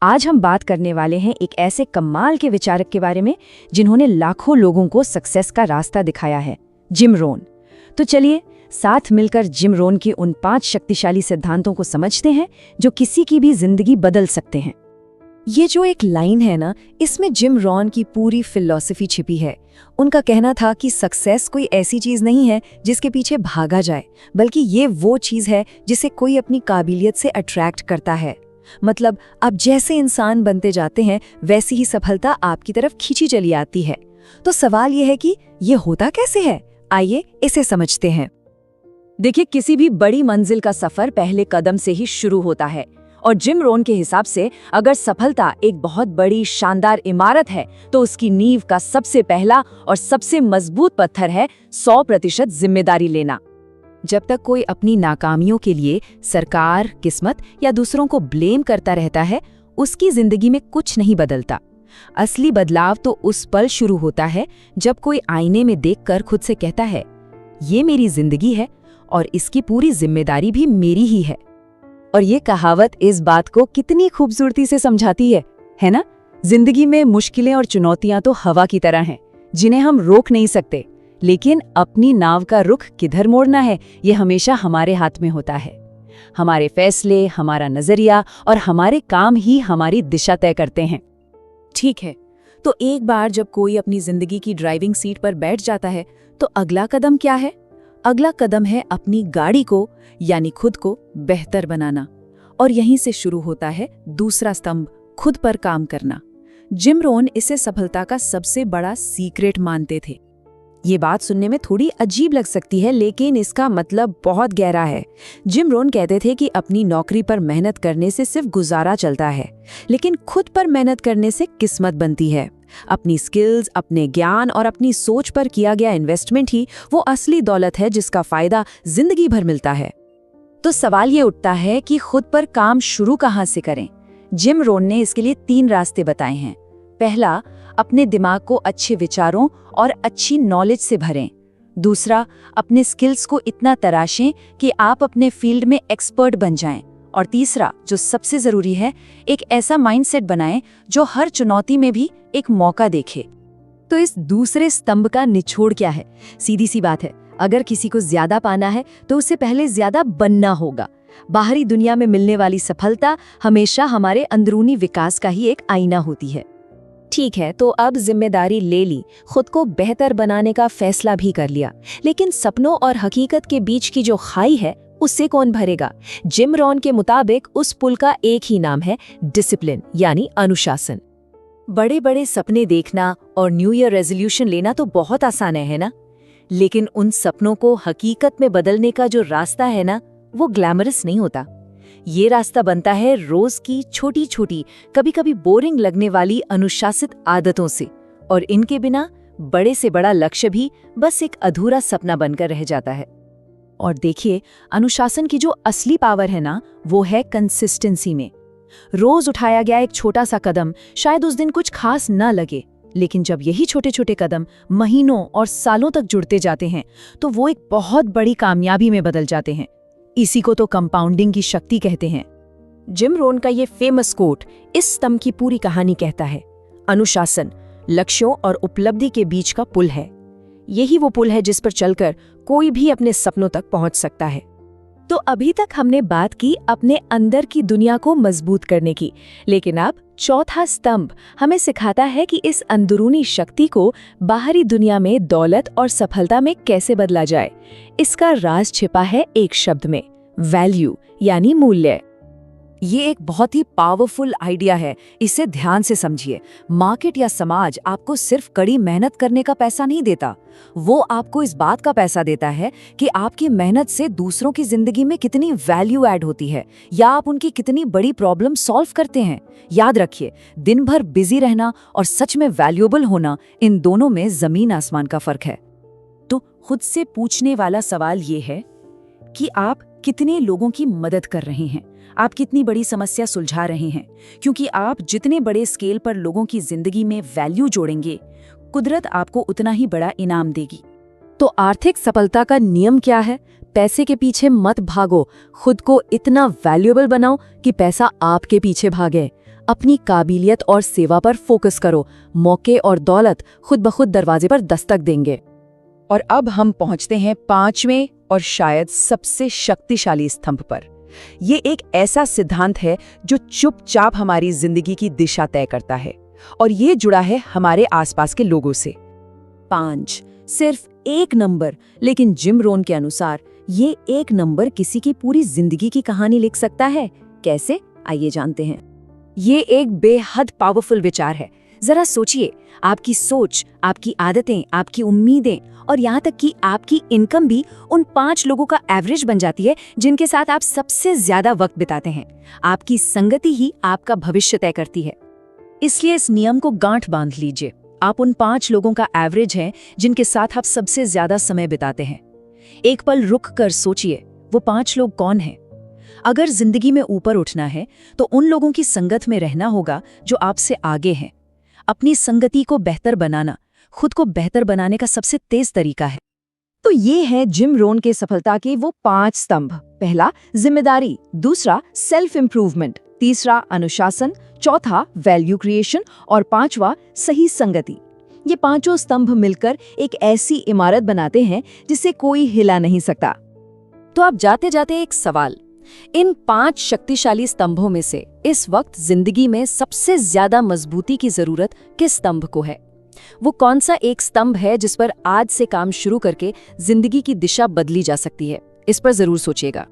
आज हम बात करने वाले हैं एक ऐसे कमाल के विचारक के बारे में जिन्होंने लाखों लोगों को सक्सेस का रास्ता दिखाया है, जिम रोहन। तो चलिए साथ मिलकर जिम रोहन के उन 5 शक्तिशाली सिद्धांतों को समझते हैं जो किसी की भी जिंदगी बदल सकते हैं। ये जो एक लाइन है ना, इसमें जिम रोहन की पूरी फिलॉसफी छिपी है। उनका कहना था कि सक्सेस कोई ऐसी चीज नहीं है जिसके पीछे भागा जाए, बल्कि ये वो चीज है जिसे कोई अपनी काबिलियत से अट्रैक्ट करता है। मतलब आप जैसे इंसान बनते जाते हैं वैसी ही सफलता आपकी तरफ खींची चली आती है। तो सवाल ये है कि ये होता कैसे है? आइए इसे समझते हैं। देखिए, किसी भी बड़ी मंजिल का सफर पहले कदम से ही शुरू होता है और जिम रोहन के हिसाब से अगर सफलता एक बहुत बड़ी शानदार इमारत है तो उसकी नींव का सबसे पहला और सबसे मजबूत पत्थर है 100% जिम्मेदारी लेना। जब तक कोई अपनी नाकामियों के लिए सरकार, किस्मत या दूसरों को ब्लेम करता रहता है, उसकी जिंदगी में कुछ नहीं बदलता। असली बदलाव तो उस पल शुरू होता है जब कोई आईने में देखकर खुद से कहता है, ये मेरी जिंदगी है और इसकी पूरी जिम्मेदारी भी मेरी ही है। और ये कहावत इस बात को कितनी खूबसूरती से समझाती है ना? जिंदगी में मुश्किलें और चुनौतियां तो हवा की तरह हैं, जिन्हें हम रोक नहीं सकते, लेकिन अपनी नाव का रुख किधर मोड़ना है ये हमेशा हमारे हाथ में होता है। हमारे फैसले, हमारा नजरिया और हमारे काम ही हमारी दिशा तय करते हैं। ठीक है, तो एक बार जब कोई अपनी जिंदगी की ड्राइविंग सीट पर बैठ जाता है तो अगला कदम क्या है? अगला कदम है अपनी गाड़ी को यानी खुद को बेहतर बनाना। और यहीं से शुरू होता है दूसरा स्तंभ, खुद पर काम करना। जिम रोहन इसे सफलता का सबसे बड़ा सीक्रेट मानते थे। ये बात सुनने में थोड़ी अजीब लग सकती है, लेकिन इसका मतलब बहुत गहरा है। जिम रोहन कहते थे कि अपनी नौकरी पर मेहनत करने से सिर्फ गुजारा चलता है, लेकिन खुद पर मेहनत करने से किस्मत बनती है। अपनी स्किल्स, अपने ज्ञान और अपनी सोच पर किया गया इन्वेस्टमेंट ही वो असली दौलत है जिसका फायदा जिंदगी भर मिलता है। तो सवाल ये उठता है कि खुद पर काम शुरू कहाँ से करें? जिम रोहन ने इसके लिए 3 रास्ते बताए हैं। पहला, अपने दिमाग को अच्छे विचारों और अच्छी नॉलेज से भरें। दूसरा, अपने स्किल्स को इतना तराशें कि आप अपने फील्ड में एक्सपर्ट बन जाएं। और तीसरा, जो सबसे जरूरी है, एक ऐसा माइंडसेट बनाएं जो हर चुनौती में भी एक मौका देखे। तो इस दूसरे स्तंभ का निचोड़ क्या है? सीधी सी बात है, अगर किसी को ज्यादा पाना है तो उसे पहले ज्यादा बनना होगा। बाहरी दुनिया में मिलने वाली सफलता हमेशा हमारे अंदरूनी विकास का ही एक आईना होती है। ठीक है, तो अब जिम्मेदारी ले ली, खुद को बेहतर बनाने का फैसला भी कर लिया, लेकिन सपनों और हकीकत के बीच की जो खाई है उससे कौन भरेगा? जिम रोहन के मुताबिक उस पुल का एक ही नाम है, डिसिप्लिन यानी अनुशासन। बड़े बड़े सपने देखना और न्यू ईयर रेजोल्यूशन लेना तो बहुत आसान है ना? लेकिन उन सपनों को हकीकत में बदलने का जो रास्ता है ना, वो ग्लैमरस नहीं होता। ये रास्ता बनता है रोज की छोटी छोटी, कभी कभी बोरिंग लगने वाली अनुशासित आदतों से, और इनके बिना बड़े से बड़ा लक्ष्य भी बस एक अधूरा सपना बनकर रह जाता है। और देखिए, अनुशासन की जो असली पावर है ना, वो है कंसिस्टेंसी में। रोज उठाया गया एक छोटा सा कदम शायद उस दिन कुछ खास न लगे, लेकिन जब यही छोटे छोटे कदम महीनों और सालों तक जुड़ते जाते हैं तो वो एक बहुत बड़ी कामयाबी में बदल जाते हैं। इसी को तो कंपाउंडिंग की शक्ति कहते हैं। जिम रोहन का ये फेमस कोट इस स्तंभ की पूरी कहानी कहता है, अनुशासन लक्ष्यों और उपलब्धि के बीच का पुल है। यही वो पुल है जिस पर चलकर कोई भी अपने सपनों तक पहुंच सकता है। तो अभी तक हमने बात की अपने अंदर की दुनिया को मजबूत करने की, लेकिन अब चौथा स्तंभ हमें सिखाता है कि इस अंदरूनी शक्ति को बाहरी दुनिया में दौलत और सफलता में कैसे बदला जाए। इसका राज छिपा है एक शब्द में, वैल्यू यानी मूल्य। ये एक बहुत ही पावरफुल आइडिया है, इसे ध्यान से समझिए। मार्केट या समाज आपको सिर्फ कड़ी मेहनत करने का पैसा नहीं देता, वो आपको इस बात का पैसा देता है कि आपकी मेहनत से दूसरों की जिंदगी में कितनी वैल्यू ऐड होती है या आप उनकी कितनी बड़ी प्रॉब्लम सॉल्व करते हैं। याद रखिए, दिन भर बिजी रहना और सच में वैल्यूएबल होना, इन दोनों में जमीन आसमान का फर्क है। तो खुद से पूछने वाला सवाल ये है कि आप कितने लोगों की मदद कर रहे हैं, आप कितनी बड़ी समस्या सुलझा रहे हैं, क्योंकि आप जितने बड़े स्केल पर लोगों की जिंदगी में वैल्यू जोड़ेंगे, कुदरत आपको उतना ही बड़ा इनाम देगी। तो आर्थिक सफलता का नियम क्या है? पैसे के पीछे मत भागो, खुद को इतना वैल्यूएबल बनाओ कि पैसा आपके पीछे भागे। अपनी काबिलियत और सेवा पर फोकस करो, मौके और दौलत खुद ब खुद दरवाजे पर दस्तक देंगे। और अब हम पहुंचते हैं 5वें और शायद सबसे शक्तिशाली स्तंभ पर। ये एक ऐसा सिद्धांत है जो चुपचाप हमारी जिंदगी की दिशा तय करता है, और ये जुड़ा है हमारे आसपास के लोगों से। 5 सिर्फ एक नंबर, लेकिन जिम रोहन के अनुसार ये एक नंबर किसी की पूरी जिंदगी की कहानी लिख सकता है। कैसे? आइए जानते हैं। ये एक बेहद पावरफुल विचार है। जरा सोचिए, आपकी सोच, आपकी आदतें, आपकी उम्मीदें और यहाँ तक कि आपकी इनकम भी उन 5 लोगों का एवरेज बन जाती है जिनके साथ आप सबसे ज्यादा वक्त बिताते हैं। आपकी संगति ही आपका भविष्य तय करती है। इसलिए इस नियम को गांठ बांध लीजिए। आप उन 5 लोगों का एवरेज हैं जिनके साथ आप सबसे ज्यादा समय बिताते हैं। एक पल रुक कर सोचिए, वो 5 लोग कौन हैं? अगर जिंदगी में ऊपर उठना है तो उन लोगों की संगत में रहना होगा जो आपसे आगे हैं। अपनी संगति को बेहतर बनाना खुद को बेहतर बनाने का सबसे तेज तरीका है। तो ये है जिम रोहन के सफलता के वो 5 स्तंभ। पहला, जिम्मेदारी। दूसरा, सेल्फ इंप्रूवमेंट। तीसरा, अनुशासन। चौथा, वैल्यू क्रिएशन। और 5वां, सही संगति। ये 5 स्तंभ मिलकर एक ऐसी इमारत बनाते हैं जिसे कोई हिला नहीं सकता। तो अब जाते जाते एक सवाल, इन 5 शक्तिशाली स्तंभों में से इस वक्त जिंदगी में सबसे ज्यादा मजबूती की जरूरत किस स्तंभ को है? वो कौन सा एक स्तंभ है जिस पर आज से काम शुरू करके जिंदगी की दिशा बदली जा सकती है? इस पर जरूर सोचिएगा।